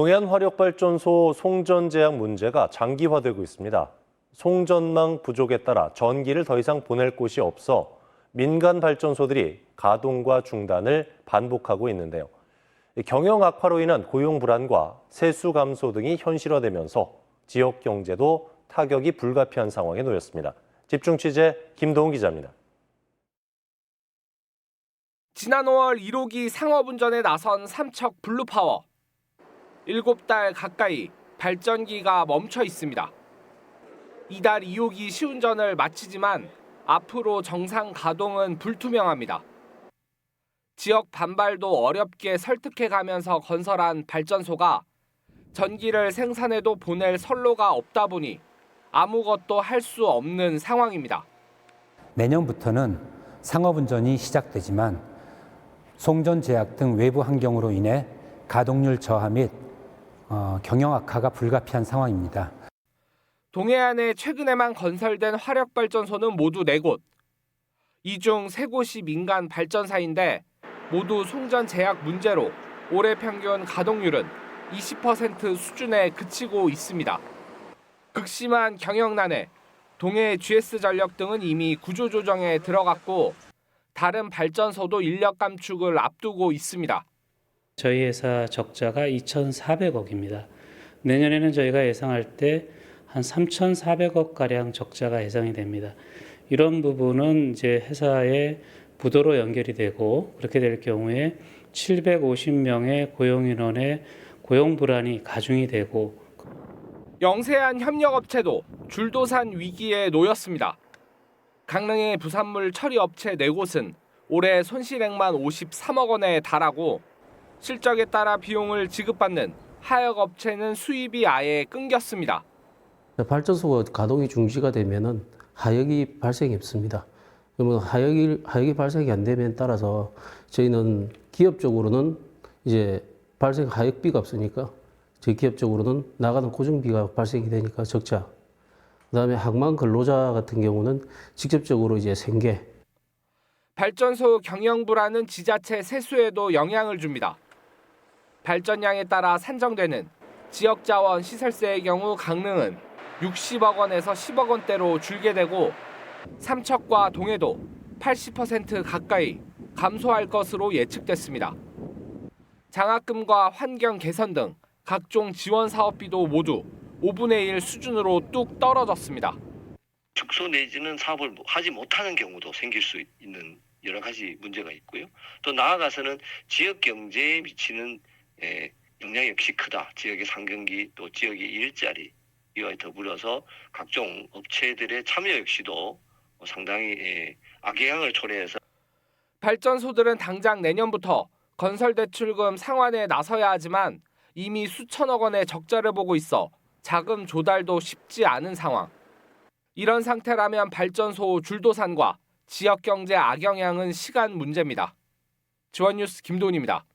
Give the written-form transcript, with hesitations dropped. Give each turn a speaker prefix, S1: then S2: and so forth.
S1: 동해안화력발전소 송전 제약 문제가 장기화되고 있습니다. 송전망 부족에 따라 전기를 더 이상 보낼 곳이 없어 민간 발전소들이 가동과 중단을 반복하고 있는데요. 경영 악화로 인한 고용 불안과 세수 감소 등이 현실화되면서 지역 경제도 타격이 불가피한 상황에 놓였습니다. 집중 취재 김동훈 기자입니다.
S2: 지난 5월 1호기 상업운전에 나선 삼척 블루파워. 7달 가까이 발전기가 멈춰 있습니다. 이달 2호기 시운전을 마치지만 앞으로 정상 가동은 불투명합니다. 지역 반발도 어렵게 설득해가면서 건설한 발전소가 전기를 생산해도 보낼 선로가 없다 보니 아무것도 할 수 없는 상황입니다.
S3: 내년부터는 상업운전이 시작되지만 송전 제약 등 외부 환경으로 인해 가동률 저하 및 경영 악화가 불가피한 상황입니다.
S2: 동해안에 최근에만 건설된 화력발전소는 모두 4곳. 이 중 3곳이 민간 발전사인데 모두 송전 제약 문제로 올해 평균 가동률은 20% 수준에 그치고 있습니다. 극심한 경영난에 동해 GS전력 등은 이미 구조조정에 들어갔고 다른 발전소도 인력 감축을 앞두고 있습니다.
S4: 저희 회사 적자가 2,400억입니다. 내년에는 저희가 예상할 때 한 3,400억 가량 적자가 예상이 됩니다. 이런 부분은 이제 회사의 부도로 연결이 되고 그렇게 될 경우에 750명의 고용 인원의 고용 불안이 가중이 되고
S2: 영세한 협력업체도 줄도산 위기에 놓였습니다. 강릉의 부산물 처리 업체 4곳은 올해 손실액만 53억 원에 달하고 실적에 따라 비용을 지급받는 하역업체는 수입이 아예 끊겼습니다.
S5: 발전소가 가동이 중지가 되면은 하역이 발생이 없습니다. 그러면 하역이 발생이 안 되면 따라서 저희는 기업적으로는 이제 발생 하역비가 없으니까 저희 기업적으로는 나가는 고정비가 발생이 되니까 적자. 그다음에 항만 근로자 같은 경우는 직접적으로 이제 생계.
S2: 발전소 경영 불안은 지자체 세수에도 영향을 줍니다. 발전량에 따라 산정되는 지역자원 시설세의 경우 강릉은 60억 원에서 10억 원대로 줄게 되고 삼척과 동해도 80% 가까이 감소할 것으로 예측됐습니다. 장학금과 환경 개선 등 각종 지원 사업비도 모두 5분의 1 수준으로 뚝 떨어졌습니다.
S6: 축소 내지는 사업을 하지 못하는 경우도 생길 수 있는 여러 가지 문제가 있고요. 또 나아가서는 지역 경제에 미치는 영향이 역시 크다. 지역의 상경기 또 지역의 일자리 이와 더불어서 각종 업체들의 참여 역시도 상당히 악영향을 초래해서
S2: 발전소들은 당장 내년부터 건설대출금 상환에 나서야 하지만 이미 수천억 원의 적자를 보고 있어 자금 조달도 쉽지 않은 상황. 이런 상태라면 발전소 줄도산과 지역 경제 악영향은 시간 문제입니다. 지원뉴스 김도훈입니다.